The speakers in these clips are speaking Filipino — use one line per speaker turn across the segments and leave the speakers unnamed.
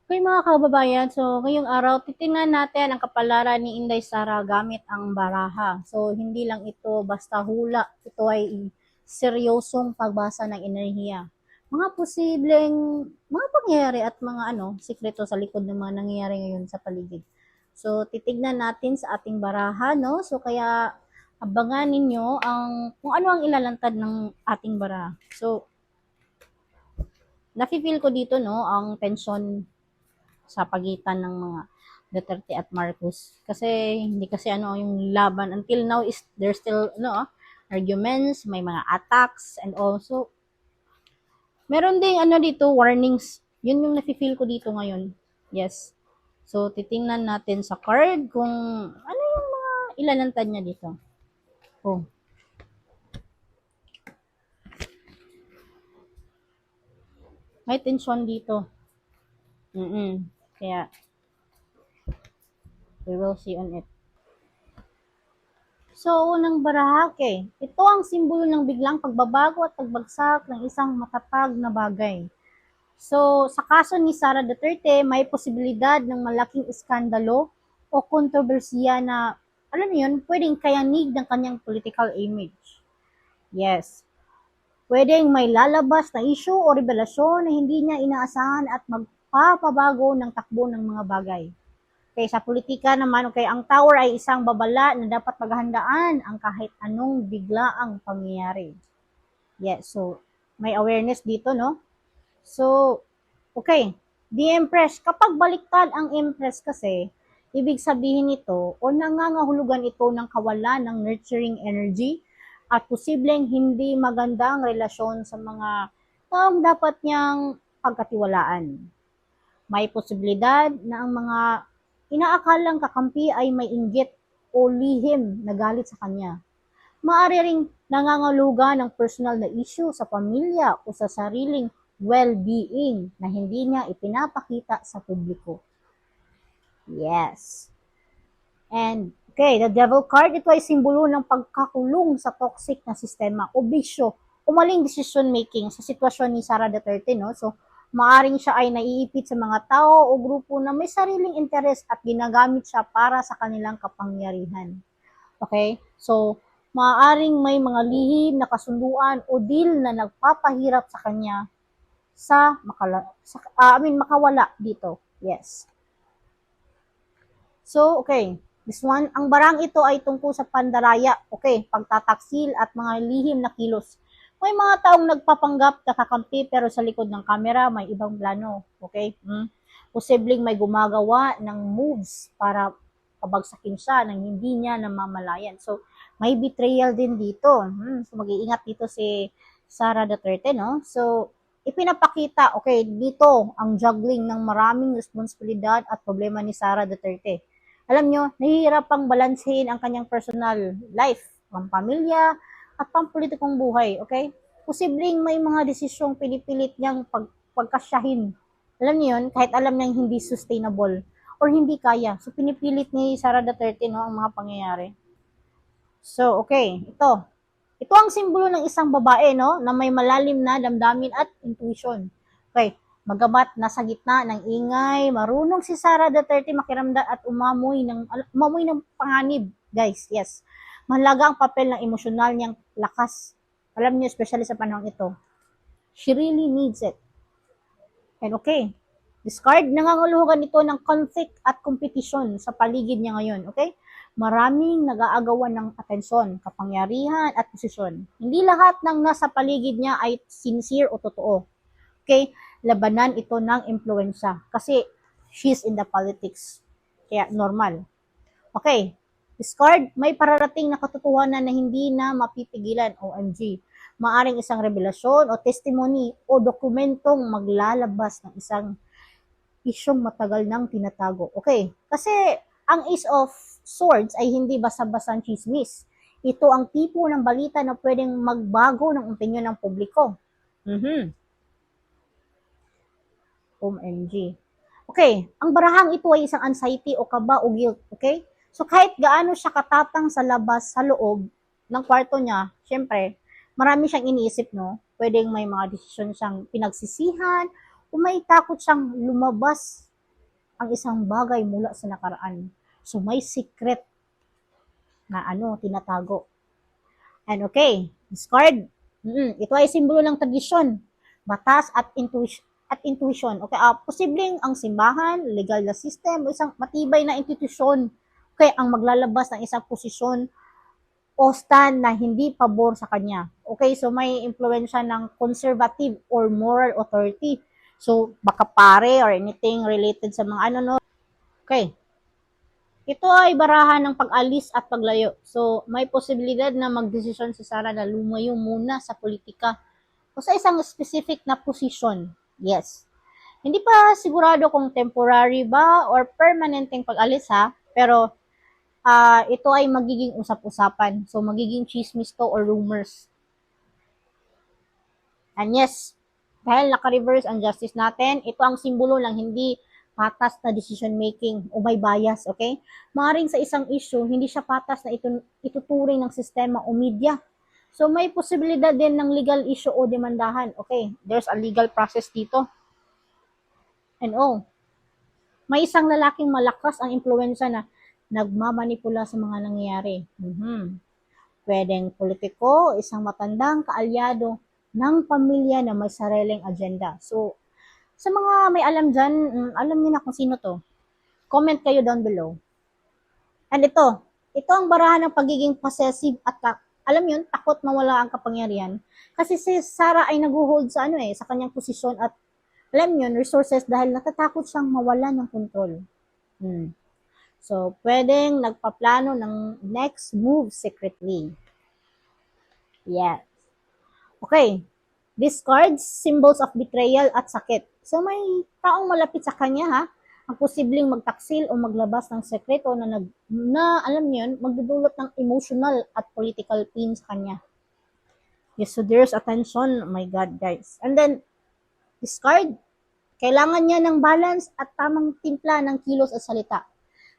Okay mga kababayan, so ngayong araw titingnan natin ang kapalaran ni Inday Sara gamit ang baraha. So hindi lang ito basta hula, ito ay seryosong pagbasa ng enerhiya. Mga posibleng mga pangyayari at mga sikreto sa likod ng mga nangyayari ngayon sa paligid. So titignan natin sa ating baraha, no? So kaya abangan ninyo kung ano ang ilalantad ng ating baraha. So nafi-feel ko dito, no, ang tension sa pagitan ng mga Duterte at Marcos. Kasi hindi kasi yung laban until now is there's still arguments, may mga attacks, and also meron ding dito warnings. Yun yung nafi-feel ko dito ngayon. Yes. So titingnan natin sa card kung ano yung mga ilalantad niya dito. Oh. May tension dito. Kaya we will see on it. So, unang barahake. Ito ang simbolo ng biglang pagbabago at pagbagsak ng isang matatag na bagay. So, sa kaso ni Sara Duterte, may posibilidad ng malaking iskandalo o kontrobersiya na, alam niyo yun, pwedeng kayanig ng kanyang political image. Yes. Pwedeng may lalabas na issue o revelasyon na hindi niya inaasahan at magpapabago ng takbo ng mga bagay. Kaya sa politika naman, okay, ang tower ay isang babala na dapat paghandaan ang kahit anong biglaang pangyayari. Yes, so may awareness dito, no? So, okay, the Empress, kapag baliktad ang Empress kasi, ibig sabihin nito o nangangahulugan ito ng kawalan ng nurturing energy at posibleng hindi magandang relasyon sa mga taong dapat niyang pagkatiwalaan. May posibilidad na ang mga inaakalang kakampi ay may inggit o lihim na galit sa kanya. Maaari ring nangangahulugan ng personal na issue sa pamilya o sa sariling well-being na hindi niya ipinapakita sa publiko. Yes. And, okay, the devil card, ito ay simbolo ng pagkakulong sa toxic na sistema o bisyo o maling decision making sa sitwasyon ni Sara Duterte, no? So, maaring siya ay naiipit sa mga tao o grupo na may sariling interes at ginagamit siya para sa kanilang kapangyarihan. Okay? So, maaring may mga lihim na kasunduan o deal na nagpapahirap sa kanya makawala dito. Yes. So, okay. This one, ang barang ito ay tungkol sa pandaraya, okay, pagtataksil at mga lihim na kilos. May mga taong nagpapanggap na kakampi pero sa likod ng kamera may ibang plano. Okay? Posibleng may gumagawa ng moves para pabagsakin siya nang hindi niya namamalayan. So, may betrayal din dito. So, mag-iingat dito si Sara Duterte, no? So, ipinapakita, okay, dito ang juggling ng maraming responsibilidad at problema ni Sara Duterte. Alam nyo, nahihirapang balansehin ang kanyang personal life, pamilya, at pampolitikong buhay, okay? Posibleng may mga desisyong pinipilit niyang pagkasyahin. Alam niyo yun, kahit alam niyang hindi sustainable or hindi kaya. So, pinipilit ni Sara Duterte, no, ang mga pangyayari. So, okay, ito. Ito ang simbolo ng isang babae, no, na may malalim na damdamin at intuition. Okay, magabat nasa gitna ng ingay, marunong si Sara Duterte makiramdam at umamoy ng panganib, guys. Yes. Mahalaga ang papel ng emosyonal niyang lakas. Alam niyo, especially sa panahon ito. She really needs it. And okay, discard, nangangahulugan ito ng conflict at competition sa paligid niya ngayon. Okay? Maraming nag-aagawan ng atensyon, kapangyarihan at posisyon. Hindi lahat ng nasa paligid niya ay sincere o totoo. Okay? Labanan ito ng impluensya. Kasi she's in the politics. Kaya normal. Okay, discard, may pararating na katotohanan na hindi na mapipigilan, OMG. Maaring isang revelasyon o testimony o dokumentong maglalabas ng isang isyong matagal nang tinatago. Okay, kasi ang Ace of Swords ay hindi basta-basta chismis. Ito ang tipo ng balita na pwedeng magbago ng opinyon ng publiko. OMG. Okay, ang barahang ito ay isang anxiety o kaba o guilt. Okay? So, kahit gaano siya katapang sa labas, sa loob ng kwarto niya, syempre, marami siyang iniisip, no? Pwedeng may mga desisyon siyang pinagsisihan, o may takot siyang lumabas ang isang bagay mula sa nakaraan. So, may secret na tinatago. And okay, discard. Ito ay simbolo ng tradisyon, batas at intuition. Okay, posibleng ang simbahan, legal na system, o isang matibay na institusyon, okay, ang maglalabas ng isang posisyon o stand na hindi pabor sa kanya. Okay, so may impluensya ng conservative or moral authority. So, baka pare or anything related sa mga Okay. Ito ay barahan ng pag-alis at paglayo. So, may posibilidad na magdesisyon si Sarah na lumayo muna sa politika o sa isang specific na posisyon. Yes. Hindi pa sigurado kung temporary ba or permanenteng pag-alis ha, pero ito ay magiging usap-usapan. So, magiging chismis to or rumors. And yes, dahil naka-reverse ang justice natin, ito ang simbolo ng hindi patas na decision making o may bias, okay? Maaaring sa isang issue, hindi siya patas na ituturing ng sistema o media. So, may posibilidad din ng legal issue o demandahan. Okay, there's a legal process dito. And may isang lalaking malakas ang impluensya na nagmamanipula sa mga nangyayari. Pwedeng politiko, isang matandang kaalyado ng pamilya na may sariling agenda. So, sa mga may alam dyan, alam niyo na kung sino to. Comment kayo down below. And ito ang barahan ng pagiging possessive at alam yun, takot mawala ang kapangyarihan. Kasi si Sarah ay nag-hold sa sa kanyang posisyon at alam yun, resources dahil natatakot siyang mawala ng control. So, pwedeng nagpaplano ng next move secretly. Yes. Okay. Discards symbols of betrayal at sakit. So, may taong malapit sa kanya ang posibleng magtaksil o maglabas ng sekreto na alam niyo yun, magdudulot ng emotional at political pain sa kanya. Yes, so there's attention. Oh my God, guys. And then, discard. Kailangan niya ng balance at tamang timpla ng kilos at salita.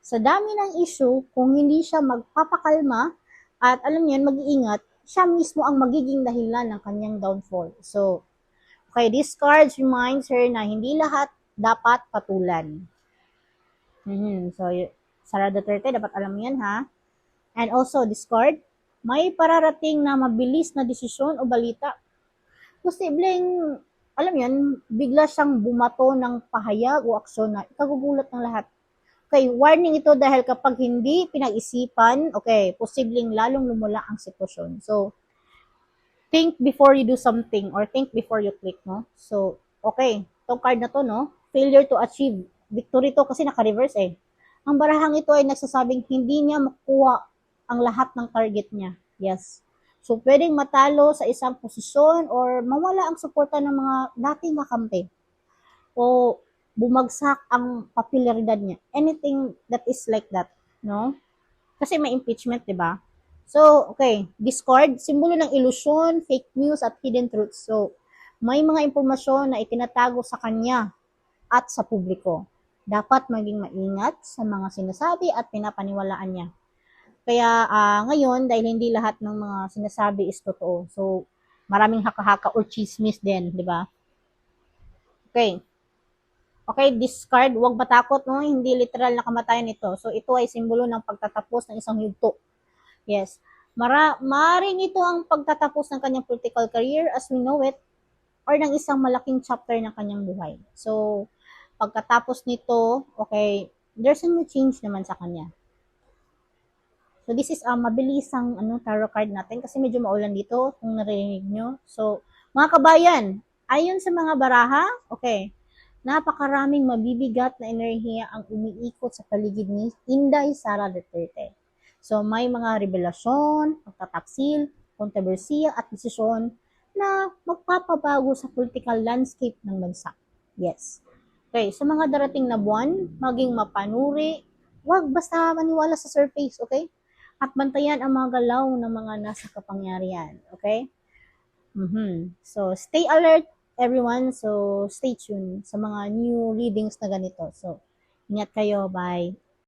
Sa dami ng issue, kung hindi siya magpapakalma at alam niyo yun, mag-iingat, siya mismo ang magiging dahilan ng kanyang downfall. So, okay, this card reminds her na hindi lahat dapat patulan. So, Sara Duterte, dapat alam mo yan And also, this card, may pararating na mabilis na desisyon o balita. Posibleng, alam yan, bigla siyang bumato ng pahayag o aksyon na ikagugulat ng lahat. Okay, warning ito dahil kapag hindi pinag-isipan, okay, posibleng lalong lumula ang sitwasyon. So, think before you do something or think before you click, no? So, okay, itong card na to, no? Failure to achieve. Victory to kasi naka-reverse Ang barahang ito ay nagsasabing hindi niya makuha ang lahat ng target niya. Yes. So, pwedeng matalo sa isang posisyon or mawala ang suporta ng mga dating kakampi. O bumagsak ang popularidad niya. Anything that is like that, no? Kasi may impeachment, di ba? So, okay, Discord, simbolo ng ilusyon, fake news, at hidden truths. So, may mga impormasyon na itinatago sa kanya at sa publiko. Dapat maging maingat sa mga sinasabi at pinapaniwalaan niya. Kaya ngayon, dahil hindi lahat ng mga sinasabi is totoo. So, maraming haka-haka or chismis din, di ba? Okay. Okay, discard, huwag matakot, no? Hindi literal na kamatayan ito. So, ito ay simbolo ng pagtatapos ng isang yugto. Yes. Maring ito ang pagtatapos ng kanyang political career as we know it or ng isang malaking chapter ng kanyang buhay. So, pagkatapos nito, okay, there's a new change naman sa kanya. So, this is mabilisang tarot card natin kasi medyo maulan dito kung narinig nyo. So, mga kabayan, ayon sa mga baraha, okay, napakaraming mabibigat na enerhiya ang umiikot sa paligid ni Inday Sara Duterte. So, may mga revelasyon, pagtataksil, kontrobersiya at desisyon na magpapabago sa political landscape ng bansa. Yes. Okay, sa mga darating na buwan, maging mapanuri, huwag basta maniwala sa surface, okay? At bantayan ang mga galaw ng mga nasa kapangyarihan, okay? So, stay alert, everyone. So, stay tuned sa mga new readings na ganito. So, ingat kayo. Bye.